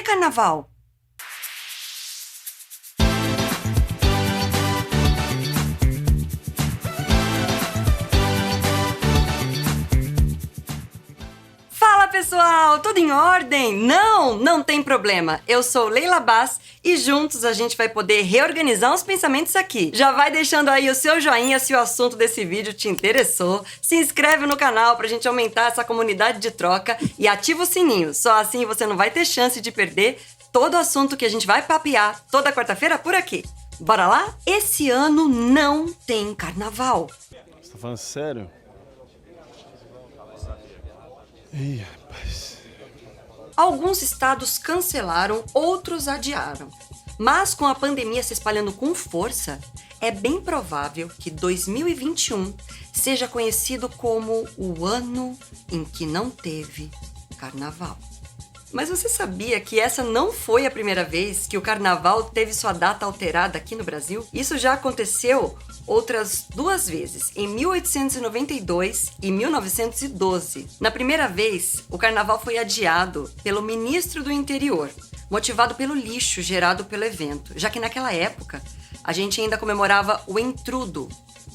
carnaval? Fala pessoal, tudo em ordem? Não tem problema. Eu sou Leila Bass e juntos a gente vai poder reorganizar os pensamentos aqui. Já vai deixando aí o seu joinha se o assunto desse vídeo te interessou. Se inscreve no canal pra gente aumentar essa comunidade de troca e ativa o sininho. Só assim você não vai ter chance de perder todo o assunto que a gente vai papear toda quarta-feira por aqui. Bora lá? Esse ano não tem carnaval. Você tá falando sério? Ih, rapaz. Alguns estados cancelaram, outros adiaram. Mas com a pandemia se espalhando com força, é bem provável que 2021 seja conhecido como o ano em que não teve carnaval. Mas você sabia que essa não foi a primeira vez que o carnaval teve sua data alterada aqui no Brasil? Isso já aconteceu outras 2 vezes, em 1892 e 1912. Na primeira vez, o carnaval foi adiado pelo ministro do Interior, motivado pelo lixo gerado pelo evento, já que naquela época a gente ainda comemorava o Entrudo.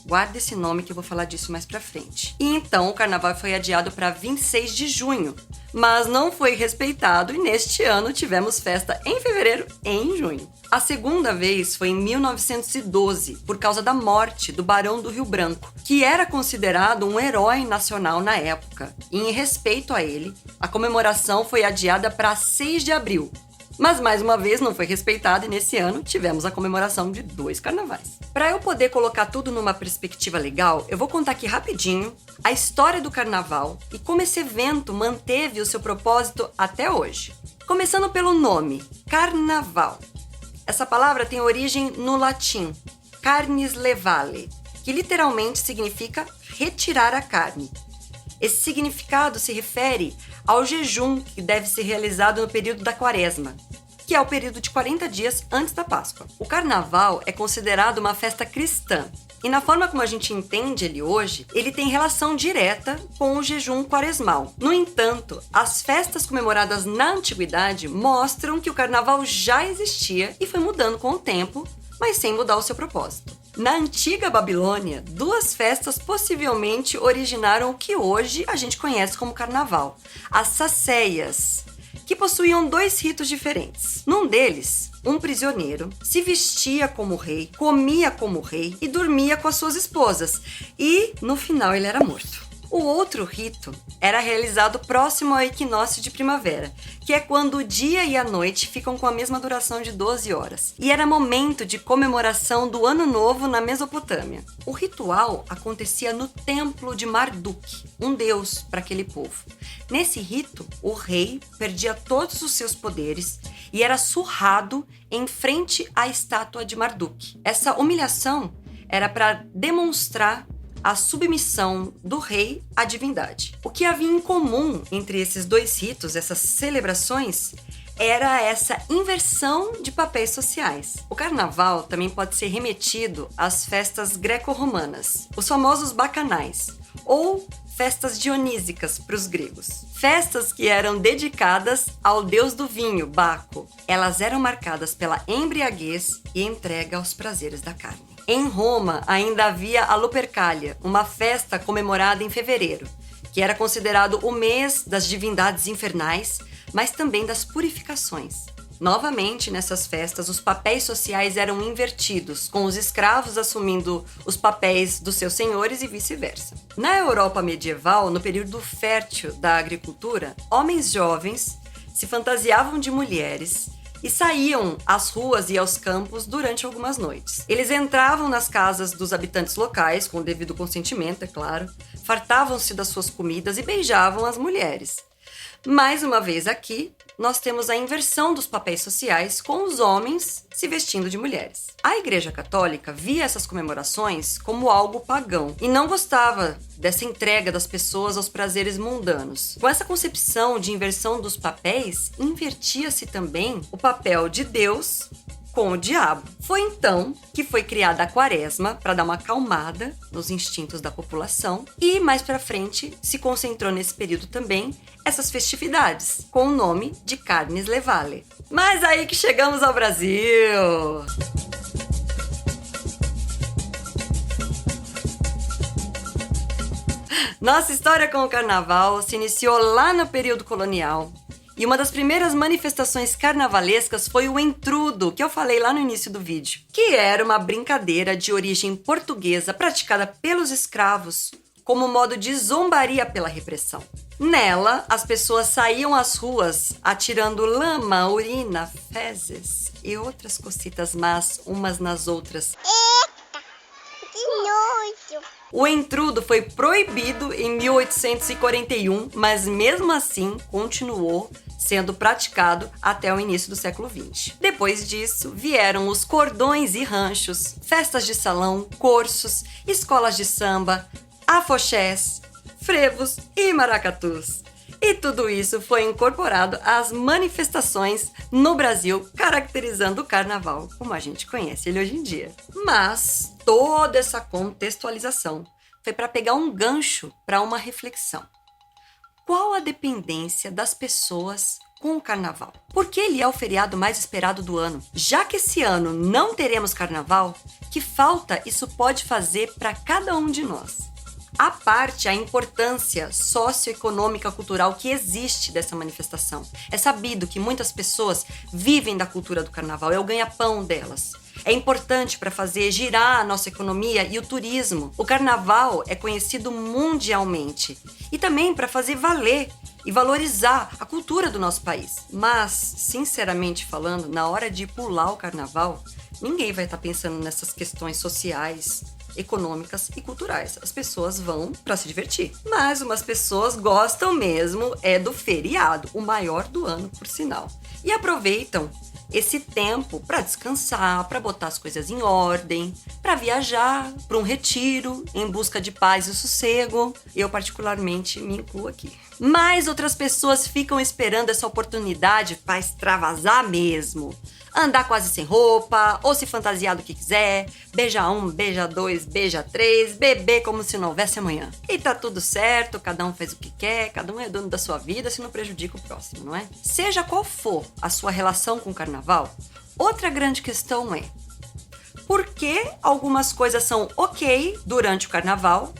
Guarda esse nome que eu vou falar disso mais pra frente. E então o carnaval foi adiado para 26 de junho, mas não foi respeitado e neste ano tivemos festa em fevereiro e em junho. A segunda vez foi em 1912, por causa da morte do Barão do Rio Branco, que era considerado um herói nacional na época. E em respeito a ele, a comemoração foi adiada para 6 de abril. Mas mais uma vez não foi respeitado e nesse ano tivemos a comemoração de 2 carnavais. Para eu poder colocar tudo numa perspectiva legal, eu vou contar aqui rapidinho a história do carnaval e como esse evento manteve o seu propósito até hoje. Começando pelo nome, carnaval. Essa palavra tem origem no latim, carnis levale, que literalmente significa retirar a carne. Esse significado se refere ao jejum que deve ser realizado no período da Quaresma, que é o período de 40 dias antes da Páscoa. O carnaval é considerado uma festa cristã, e na forma como a gente entende ele hoje, ele tem relação direta com o jejum quaresmal. No entanto, as festas comemoradas na antiguidade mostram que o carnaval já existia e foi mudando com o tempo, mas sem mudar o seu propósito. Na antiga Babilônia, 2 festas possivelmente originaram o que hoje a gente conhece como carnaval. As sacéias, que possuíam 2 ritos diferentes. Num deles, um prisioneiro se vestia como rei, comia como rei e dormia com as suas esposas. E, no final, ele era morto. O outro rito era realizado próximo ao equinócio de primavera, que é quando o dia e a noite ficam com a mesma duração de 12 horas. E era momento de comemoração do Ano Novo na Mesopotâmia. O ritual acontecia no templo de Marduk, um deus para aquele povo. Nesse rito, o rei perdia todos os seus poderes e era surrado em frente à estátua de Marduk. Essa humilhação era para demonstrar a submissão do rei à divindade. O que havia em comum entre esses 2 ritos, essas celebrações, era essa inversão de papéis sociais. O carnaval também pode ser remetido às festas greco-romanas, os famosos bacanais, ou festas dionísicas para os gregos. Festas que eram dedicadas ao deus do vinho, Baco. Elas eram marcadas pela embriaguez e entrega aos prazeres da carne. Em Roma, ainda havia a Lupercalia, uma festa comemorada em fevereiro, que era considerado o mês das divindades infernais, mas também das purificações. Novamente, nessas festas, os papéis sociais eram invertidos, com os escravos assumindo os papéis dos seus senhores e vice-versa. Na Europa medieval, no período fértil da agricultura, homens jovens se fantasiavam de mulheres e saíam às ruas e aos campos durante algumas noites. Eles entravam nas casas dos habitantes locais, com o devido consentimento, é claro, fartavam-se das suas comidas e beijavam as mulheres. Mais uma vez aqui, nós temos a inversão dos papéis sociais com os homens se vestindo de mulheres. A Igreja Católica via essas comemorações como algo pagão e não gostava dessa entrega das pessoas aos prazeres mundanos. Com essa concepção de inversão dos papéis, invertia-se também o papel de Deus com o diabo. Foi então que foi criada a quaresma para dar uma acalmada nos instintos da população e mais para frente se concentrou nesse período também essas festividades com o nome de Carnes Levale. Mas aí que chegamos ao Brasil! Nossa história com o carnaval se iniciou lá no período colonial. E uma das primeiras manifestações carnavalescas foi o entrudo, que eu falei lá no início do vídeo, que era uma brincadeira de origem portuguesa praticada pelos escravos como modo de zombaria pela repressão. Nela, as pessoas saíam às ruas atirando lama, urina, fezes e outras cocitas más umas nas outras. Eita, que nojo! O entrudo foi proibido em 1841, mas mesmo assim continuou sendo praticado até o início do século XX. Depois disso, vieram os cordões e ranchos, festas de salão, cursos, escolas de samba, afoxés, frevos e maracatus. E tudo isso foi incorporado às manifestações no Brasil, caracterizando o carnaval como a gente conhece ele hoje em dia. Mas toda essa contextualização foi para pegar um gancho para uma reflexão. Qual a dependência das pessoas com o carnaval? Por que ele é o feriado mais esperado do ano? Já que esse ano não teremos carnaval, que falta isso pode fazer para cada um de nós? À parte a importância socioeconômica cultural que existe dessa manifestação. É sabido que muitas pessoas vivem da cultura do carnaval, é o ganha-pão delas. É importante para fazer girar a nossa economia e o turismo. O carnaval é conhecido mundialmente e também para fazer valer e valorizar a cultura do nosso país. Mas, sinceramente falando, na hora de pular o carnaval, ninguém vai estar pensando nessas questões sociais, econômicas e culturais. As pessoas vão para se divertir. Mas umas pessoas gostam mesmo do feriado, o maior do ano, por sinal. E aproveitam esse tempo para descansar, para botar as coisas em ordem, para viajar, para um retiro em busca de paz e sossego. Eu particularmente me incluo aqui. Mas outras pessoas ficam esperando essa oportunidade para extravasar mesmo. Andar quase sem roupa, ou se fantasiar do que quiser, beija um, beija dois, beija três, beber como se não houvesse amanhã. E tá tudo certo, cada um faz o que quer, cada um é dono da sua vida, se não prejudica o próximo, não é? Seja qual for a sua relação com o carnaval, outra grande questão é: por que algumas coisas são ok durante o carnaval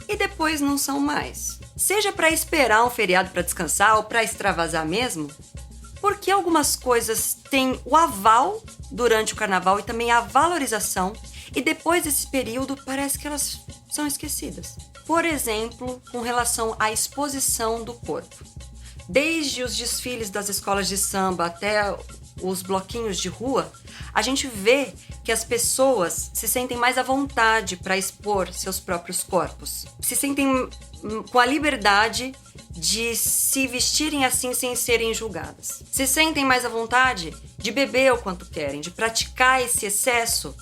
e depois não são mais? Seja para esperar um feriado para descansar ou para extravasar mesmo, porque algumas coisas têm o aval durante o carnaval e também a valorização, e depois desse período parece que elas são esquecidas. Por exemplo, com relação à exposição do corpo. Desde os desfiles das escolas de samba até os bloquinhos de rua, a gente vê que as pessoas se sentem mais à vontade para expor seus próprios corpos. Se sentem com a liberdade de se vestirem assim sem serem julgadas. Se sentem mais à vontade de beber o quanto querem, de praticar esse excesso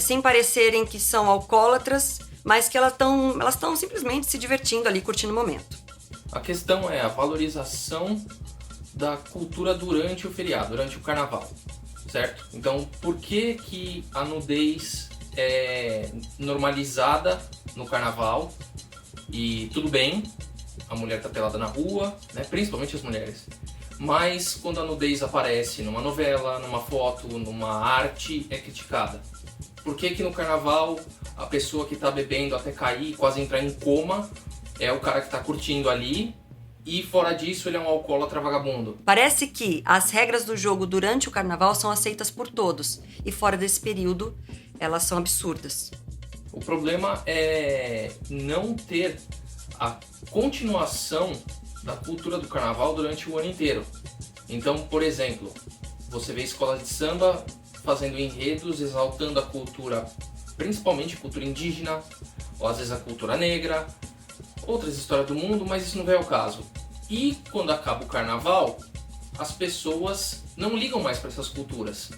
sem parecerem que são alcoólatras, mas que elas estão simplesmente se divertindo ali, curtindo o momento. A questão é a valorização da cultura durante o feriado, durante o carnaval, certo? Então, por que a nudez é normalizada no carnaval e tudo bem, a mulher tá pelada na rua, né? Principalmente as mulheres, mas quando a nudez aparece numa novela, numa foto, numa arte, é criticada? Por que no carnaval a pessoa que tá bebendo até cair, quase entrar em coma, é o cara que tá curtindo ali, e fora disso ele é um alcoólatra vagabundo? Parece que as regras do jogo durante o carnaval são aceitas por todos, e fora desse período elas são absurdas. O problema é não ter a continuação da cultura do carnaval durante o ano inteiro. Então, por exemplo, você vê escolas de samba fazendo enredos exaltando a cultura, principalmente a cultura indígena, ou às vezes a cultura negra, outras histórias do mundo, mas isso não vem ao caso. E quando acaba o carnaval, as pessoas não ligam mais para essas culturas.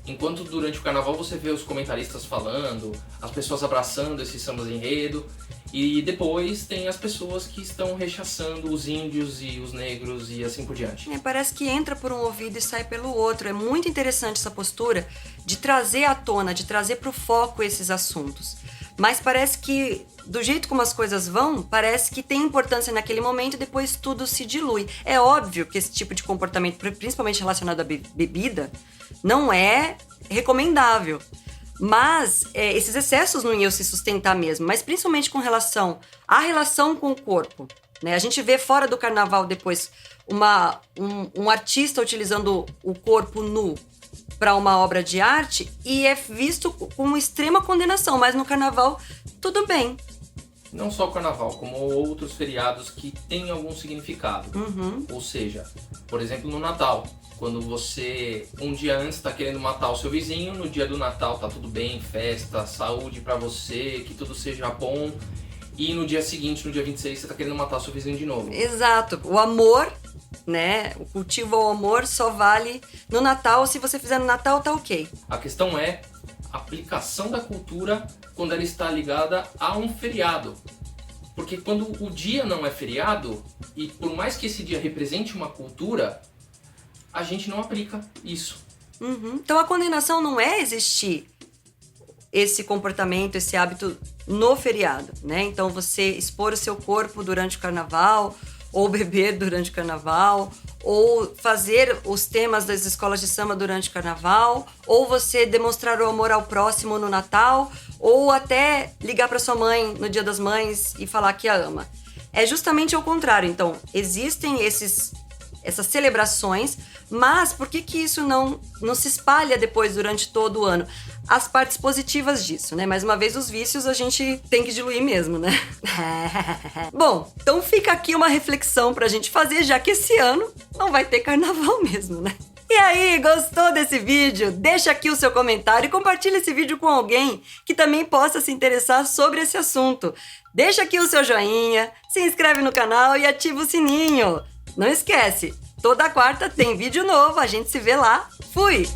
Enquanto durante o carnaval você vê os comentaristas falando, as pessoas abraçando esses sambas enredo, e depois tem as pessoas que estão rechaçando os índios e os negros e assim por diante. Parece que entra por um ouvido e sai pelo outro. É muito interessante essa postura de trazer à tona, de trazer para o foco esses assuntos. Mas parece que, do jeito como as coisas vão, parece que tem importância naquele momento e depois tudo se dilui. É óbvio que esse tipo de comportamento, principalmente relacionado à bebida, não é recomendável. Mas esses excessos não iam se sustentar mesmo, mas principalmente com relação à relação com o corpo, né? A gente vê fora do carnaval depois um artista utilizando o corpo nu para uma obra de arte e é visto com extrema condenação, mas no carnaval tudo bem. Não só o carnaval, como outros feriados que têm algum significado. Ou seja, por exemplo, no Natal. Quando você, um dia antes, está querendo matar o seu vizinho, no dia do Natal tá tudo bem, festa, saúde para você, que tudo seja bom. E no dia seguinte, no dia 26, você tá querendo matar o seu vizinho de novo. Exato. O amor, né? O cultivo ao amor só vale no Natal. Se você fizer no Natal, tá ok. A questão é a aplicação da cultura quando ela está ligada a um feriado. Porque quando o dia não é feriado, e por mais que esse dia represente uma cultura, a gente não aplica isso. Então a condenação não é existir esse comportamento, esse hábito no feriado, né? Então você expor o seu corpo durante o carnaval, ou beber durante o carnaval, ou fazer os temas das escolas de samba durante o carnaval, ou você demonstrar o amor ao próximo no Natal, ou até ligar para sua mãe no Dia das Mães e falar que a ama. É justamente ao contrário. Então, existem essas celebrações, mas por que isso não se espalha depois durante todo o ano? As partes positivas disso, né? Mais uma vez, os vícios a gente tem que diluir mesmo, né? Bom, então fica aqui uma reflexão pra gente fazer, já que esse ano não vai ter carnaval mesmo, né? E aí, gostou desse vídeo? Deixa aqui o seu comentário e compartilha esse vídeo com alguém que também possa se interessar sobre esse assunto. Deixa aqui o seu joinha, se inscreve no canal e ativa o sininho. Não esquece, toda quarta tem vídeo novo, a gente se vê lá. Fui!